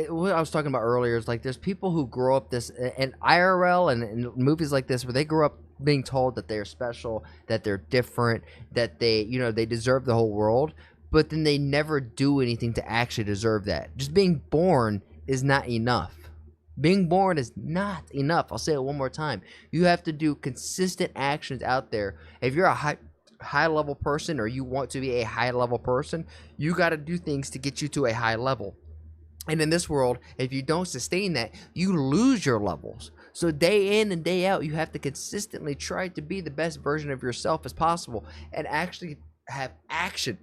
what I was talking about earlier is like there's people who grow up this in IRL and movies like this where they grow up being told that they're special, that they're different, that they they deserve the whole world, but then they never do anything to actually deserve that. Just being born is not enough. Being born is not enough. I'll say it one more time. You have to do consistent actions out there. If you're a high level person or you want to be a high level person, you got to do things to get you to a high level. And in this world, if you don't sustain that, you lose your levels. So day in and day out, you have to consistently try to be the best version of yourself as possible and actually have action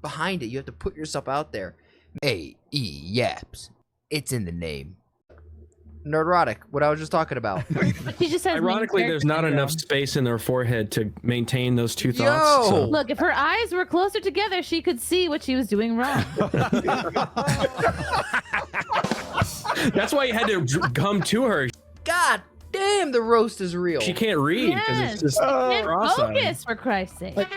behind it. You have to put yourself out there. Yaps. It's in the name. Nerdrotic, what I was just talking about. She just says Ironically, there's not enough space in their forehead to maintain those two thoughts. So. Look, if her eyes were closer together, she could see what she was doing wrong. That's why you had to come to her. God damn, the roast is real. She can't read because it's just can't focus, for Christ's sake.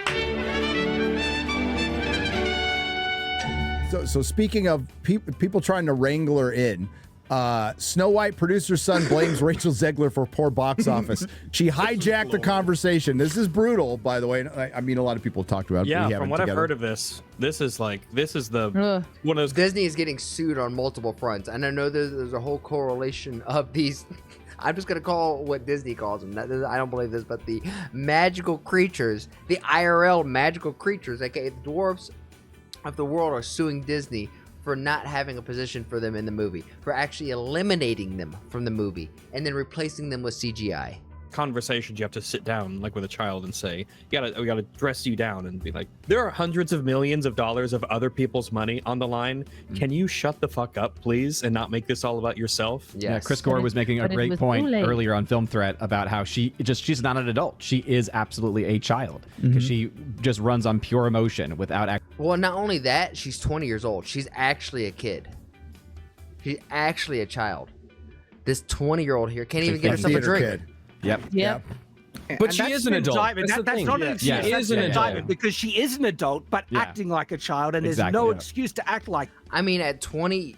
So speaking of people trying to wrangle her in, Snow White producer's son blames Rachel Zeigler for poor box office. She hijacked the conversation. This is brutal, by the way. I mean, a lot of people talked about it. Yeah, from what I've heard of this is the one of those. Disney is getting sued on multiple fronts, and I know there's a whole correlation of these. I'm just gonna call what Disney calls them. I don't believe this, but the magical creatures, the IRL magical creatures, aka the dwarves of the world, are suing Disney for not having a position for them in the movie, for actually eliminating them from the movie and then replacing them with CGI. Conversations you have to sit down like with a child and say, we gotta dress you down and be like, there are hundreds of millions of dollars of other people's money on the line. Can you shut the fuck up, please, and not make this all about yourself? Yes. Yeah, Chris Gore was making a great point earlier on Film Threat about how she's not an adult. She is absolutely a child because she just runs on pure emotion without. Well, not only that, she's 20 years old. She's actually a kid. She's actually a child. This 20-year-old here can't even get herself a drink. Kid. Yep. But she is an adult. That's not an excuse. She is an adult because she is an adult, but acting like a child, and there's no excuse to act like. I mean, at 20,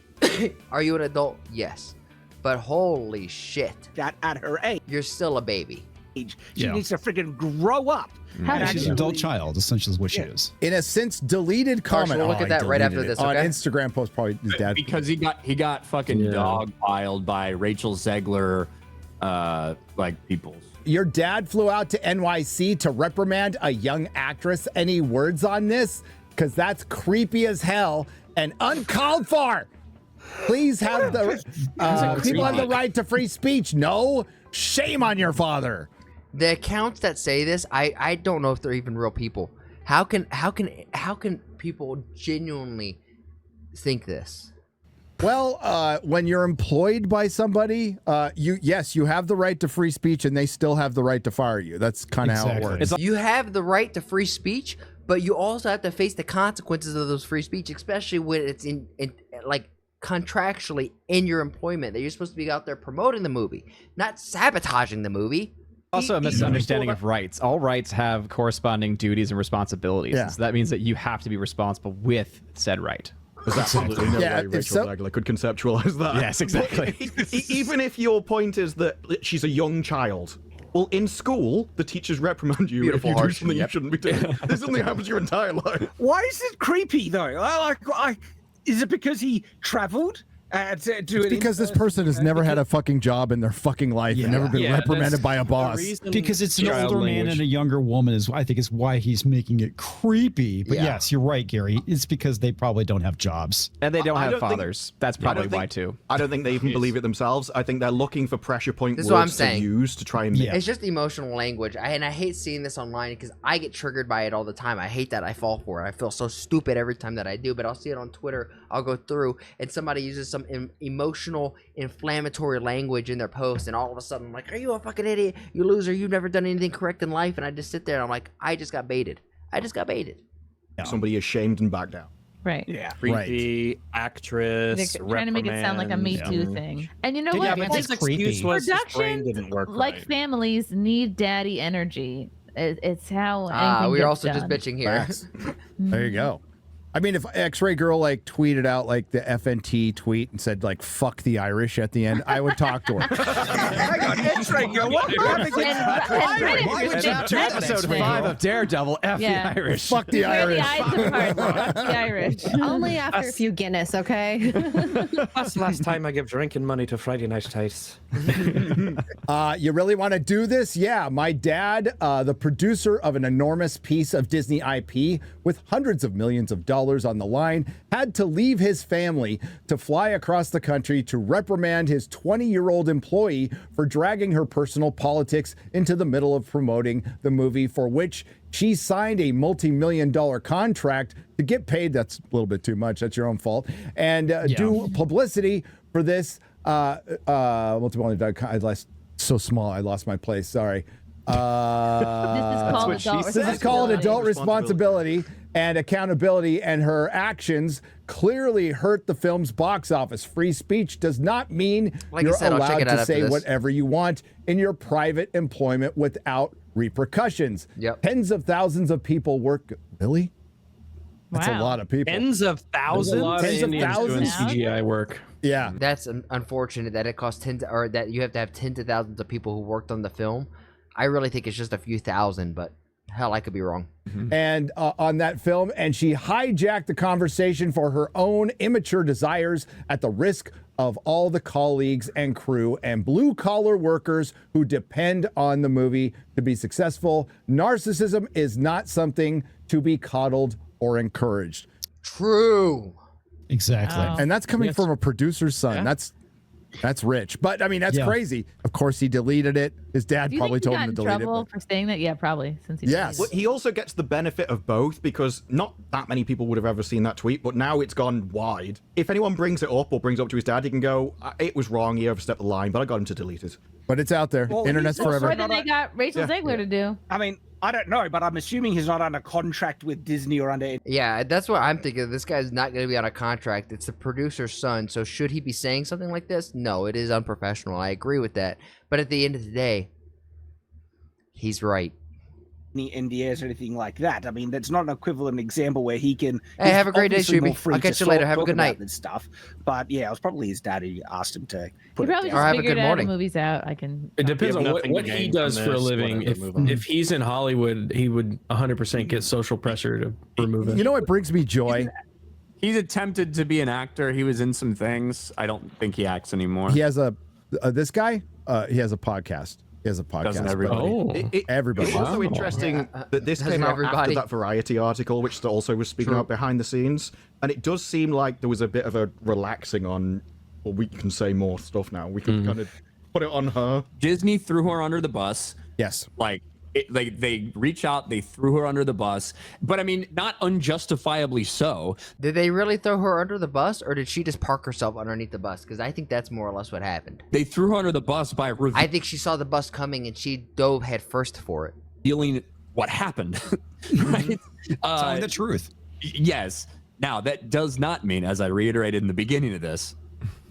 are you an adult? Yes. But holy shit. At her age. You're still a baby. She needs to freaking grow up. She's an adult child, essentially is what she is. In a since deleted comment. We'll look at that right after this, on okay? Instagram post, probably his dad. Because he got fucking dogpiled by Rachel Zeigler, peoples. Your dad flew out to NYC to reprimand a young actress. Any words on this? Because that's creepy as hell and uncalled for. Please have the people have the right to free speech. No, shame on your father. The accounts that say this, I don't know if they're even real people. How can people genuinely think this? Well, when you're employed by somebody, you have the right to free speech, and they still have the right to fire you. That's kind of how it works. You have the right to free speech, but you also have to face the consequences of those free speech, especially when it's in like contractually in your employment that you're supposed to be out there promoting the movie, not sabotaging the movie. Also a misunderstanding of rights. All rights have corresponding duties and responsibilities. Yeah. So that means that you have to be responsible with said right. There's absolutely no way Rachel Zeigler could conceptualize that. Yes, exactly. Even if your point is that she's a young child, well, in school, the teachers reprimand you if you do something you shouldn't be doing. This only happens your entire life. Why is it creepy, though? Is it because he traveled? It's because this person has never had a fucking job in their fucking life and never been reprimanded by a boss. Because it's an older man and a younger woman is why he's making it creepy. But yes, you're right, Gary. It's because they probably don't have jobs. And they don't have fathers. That's probably why too. I don't think they even believe it themselves. I think they're looking for pressure point This is what I'm words to saying. use to try and make It's just emotional language. I hate seeing this online because I get triggered by it all the time. I hate that I fall for it. I feel so stupid every time that I do, but I'll see it on Twitter. I'll go through and somebody uses some emotional, inflammatory language in their post, and all of a sudden I'm like, are you a fucking idiot? You loser. You've never done anything correct in life. And I just sit there and I'm like, I just got baited. somebody is shamed and backed out. Right. Yeah. Creepy actress. They're trying to make it sound like a Me Too thing. And you know what? but Like, it's creepy. productions, didn't work like right. families, need daddy energy. It's how We gets are also done. just bitching here. There you go. I mean, if X-Ray Girl like tweeted out like the FNT tweet and said like "fuck the Irish" at the end, I would talk to her. Hang on, X-Ray Girl, what happened? Episode 5 of Daredevil. F the Irish. Fuck the Irish. Fuck the Irish. Only after a few Guinness, okay? That's the last time I give drinking money to Friday Night Tights. You really want to do this? Yeah, my dad, the producer of an enormous piece of Disney IP with hundreds of millions of dollars on the line, had to leave his family to fly across the country to reprimand his 20-year-old employee for dragging her personal politics into the middle of promoting the movie, for which she signed a multi-million-dollar contract to get paid. That's a little bit too much. That's your own fault. And do publicity for this. I lost so small. I lost my place. Sorry. This is called adult responsibility and accountability, and her actions clearly hurt the film's box office. Free speech does not mean you're allowed to say whatever you want in your private employment without repercussions. Tens of thousands of people work. Really? That's a lot of people. Tens of thousands? Tens of thousands? CGI work. Yeah. That's unfortunate that it costs or that you have to have tens of thousands of people who worked on the film. I really think it's just a few thousand, but hell, I could be wrong. And on that film, and she hijacked the conversation for her own immature desires at the risk of all the colleagues and crew and blue-collar workers who depend on the movie to be successful. Narcissism is not something to be coddled or encouraged. True. Exactly. And that's coming from a producer's son. That's rich. But I mean, that's crazy. Of course, he deleted it. His dad probably told him to delete it. Trouble for saying that? Yeah, probably. Since he Well, he also gets the benefit of both, because not that many people would have ever seen that tweet, but now it's gone wide. If anyone brings it up or brings it up to his dad, he can go, "It was wrong. He overstepped the line, but I got him to delete it." But it's out there. Well, Internet's forever. More than they got Rachel Zeigler to do. I mean, I don't know, but I'm assuming he's not under contract with Disney or under. Yeah, that's what I'm thinking. This guy's not going to be on a contract. It's the producer's son. So should he be saying something like this? No, it is unprofessional. I agree with that. But at the end of the day, he's right. Any NDAs or anything like that. I mean, that's not an equivalent example where he can. Hey, have a great day, obviously Shuby. more free I'll to catch you later. Have a talk good about night. this stuff, but yeah, it was probably his dad who asked him to He put it probably down. Or just have a figured good out morning. the movie's out. I can. It depends on nothing to what he gain does from for a this, living. whatever, move on. If he's in Hollywood, he would 100% get social pressure to remove it. You know what brings me joy? He's attempted to be an actor. He was in some things. I don't think he acts anymore. He has this guy, he has a podcast. He has a podcast. Doesn't everybody? Everybody. It's also interesting that this Doesn't came out everybody? after that Variety article, which also was speaking out behind the scenes. And it does seem like there was a bit of a relaxing on, well, we can say more stuff now. We can kind of put it on her. Disney threw her under the bus. Yes. Like, they reach out, they threw her under the bus. But I mean, not unjustifiably so. Did they really throw her under the bus, or did she just park herself underneath the bus? Because I think that's more or less what happened. They threw her under the bus by I think she saw the bus coming and she dove head first for it. revealing what happened. Right? Telling the truth. Yes. Now, that does not mean, as I reiterated in the beginning of this,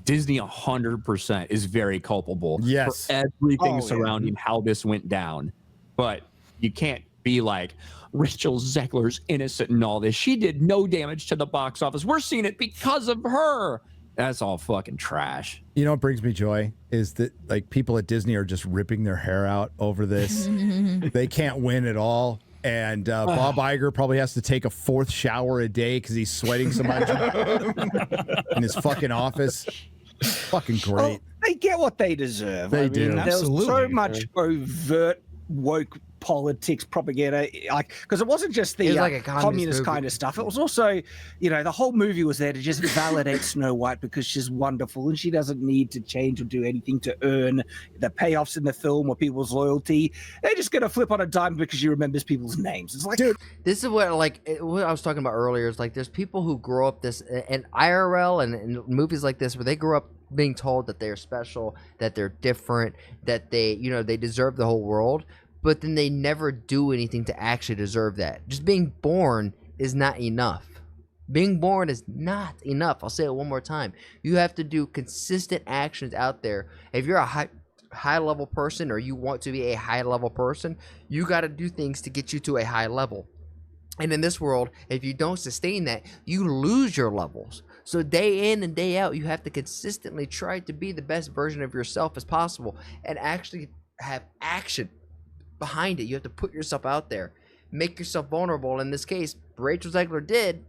Disney 100% is very culpable Yes. for everything Oh, yeah. surrounding how this went down. But you can't be like, Rachel Zegler's innocent in all this. She did no damage to the box office. We're seeing it because of her. That's all fucking trash. You know what brings me joy is that like people at Disney are just ripping their hair out over this. They can't win at all. And Bob Iger probably has to take a 4th shower a day because he's sweating so much in his fucking office. Fucking great. Well, they get what they deserve. They do. There was so Absolutely. much overt woke politics propaganda, like, because it wasn't just It the was like a communist movie. kind of stuff. It was also, the whole movie was there to just validate Snow White because she's wonderful and she doesn't need to change or do anything to earn the payoffs in the film or people's loyalty. They're just gonna flip on a dime because she remembers people's names. It's like, dude, This is what what I was talking about earlier is like there's people who grow up this and IRL and movies like this where they grow up being told that they're special, that they're different, that they they deserve the whole world, but then they never do anything to actually deserve that. Just being born is not enough. Being born is not enough. I'll say it one more time. You have to do consistent actions out there. If you're a high level person or you want to be a high level person, you got to do things to get you to a high level. And in this world, if you don't sustain that, you lose your levels. So day in and day out, you have to consistently try to be the best version of yourself as possible and actually have action behind it. You have to put yourself out there, make yourself vulnerable. In this case, Rachel Zeigler did,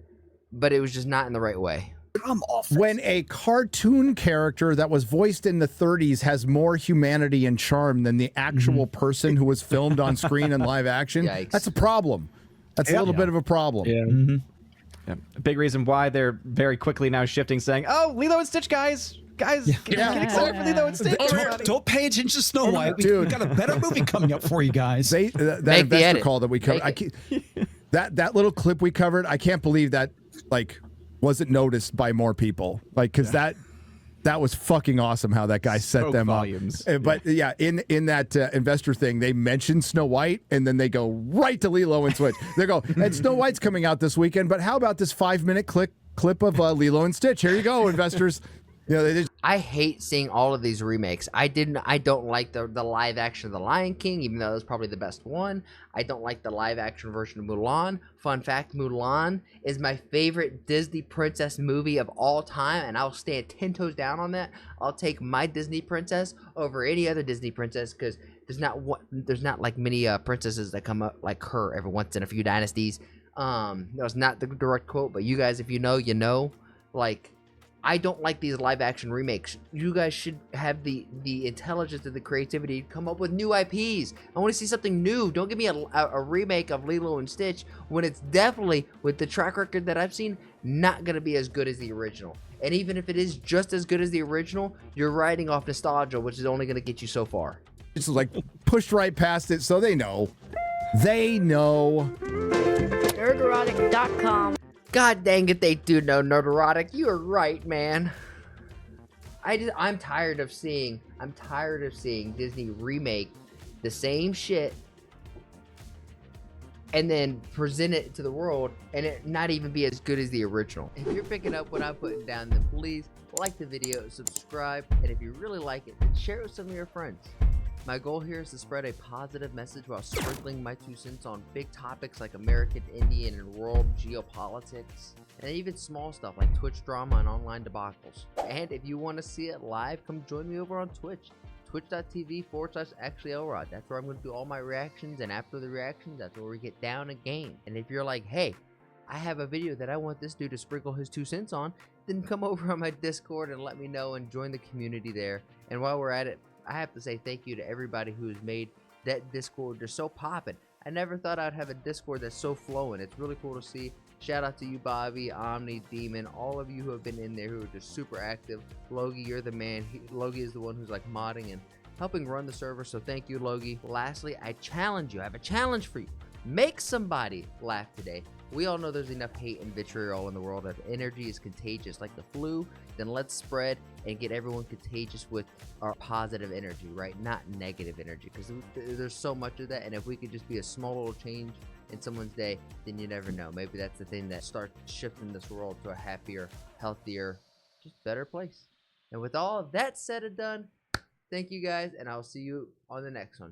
but it was just not in the right way. Come off. When a cartoon character that was voiced in the 30s has more humanity and charm than the actual person who was filmed on screen in live action, Yikes. that's a problem. That's a little bit of a problem. Yeah. Yeah. A big reason why they're very quickly now shifting, saying, "Oh, Lilo and Stitch, guys, get excited for Lilo and Stitch." Don't pay attention to Snow White. We got a better movie coming up for you guys. That investor call that we covered, that little clip we covered, I can't believe that wasn't noticed by more people. Because that was fucking awesome how that guy set them volumes. up. But in that investor thing, they mentioned Snow White and then they go right to Lilo and Stitch. They go, and Snow White's coming out this weekend, but how about this 5-minute clip of Lilo and Stitch? Here you go, investors. I hate seeing all of these remakes. I don't like the live action of The Lion King, even though that was probably the best one. I don't like the live action version of Mulan. Fun fact, Mulan is my favorite Disney princess movie of all time, and I'll stand 10 toes down on that. I'll take my Disney princess over any other Disney princess because there's not like many princesses that come up like her every once in a few dynasties. That was not the direct quote, but you guys, if you know, you know. I don't like these live action remakes. You guys should have the intelligence and the creativity to come up with new IPs. I want to see something new. Don't give me a remake of Lilo and Stitch when it's definitely, with the track record that I've seen, not going to be as good as the original. And even if it is just as good as the original, you're riding off nostalgia, which is only going to get you so far. It's pushed right past it, so they know. They know. Nerderotic.com. God dang it, they do know Nerderotic. You are right, man. I'm tired of seeing Disney remake the same shit and then present it to the world and it not even be as good as the original. If you're picking up what I'm putting down, then please like the video, subscribe, and if you really like it, then share it with some of your friends. My goal here is to spread a positive message while sprinkling my 2 cents on big topics like American, Indian, and world geopolitics, and even small stuff like Twitch drama and online debacles. And if you want to see it live, come join me over on Twitch, twitch.tv/ActuallyElrod. That's where I'm going to do all my reactions, and after the reactions, that's where we get down a game. And if you're like, hey, I have a video that I want this dude to sprinkle his 2 cents on, then come over on my Discord and let me know and join the community there. And while we're at it, I have to say thank you to everybody who has made that Discord just so poppin'. I never thought I'd have a Discord that's so flowing. It's really cool to see. Shout out to you, Bobby, Omni, Demon, all of you who have been in there who are just super active. Logie, you're the man. Logie is the one who's modding and helping run the server, so thank you, Logie. Lastly, I challenge you. I have a challenge for you. Make somebody laugh today. We all know there's enough hate and vitriol in the world. If energy is contagious like the flu, then let's spread and get everyone contagious with our positive energy, right? Not negative energy, because there's so much of that. And if we could just be a small little change in someone's day, then you never know. Maybe that's the thing that starts shifting this world to a happier, healthier, just better place. And with all of that said and done, thank you guys, and I'll see you on the next one.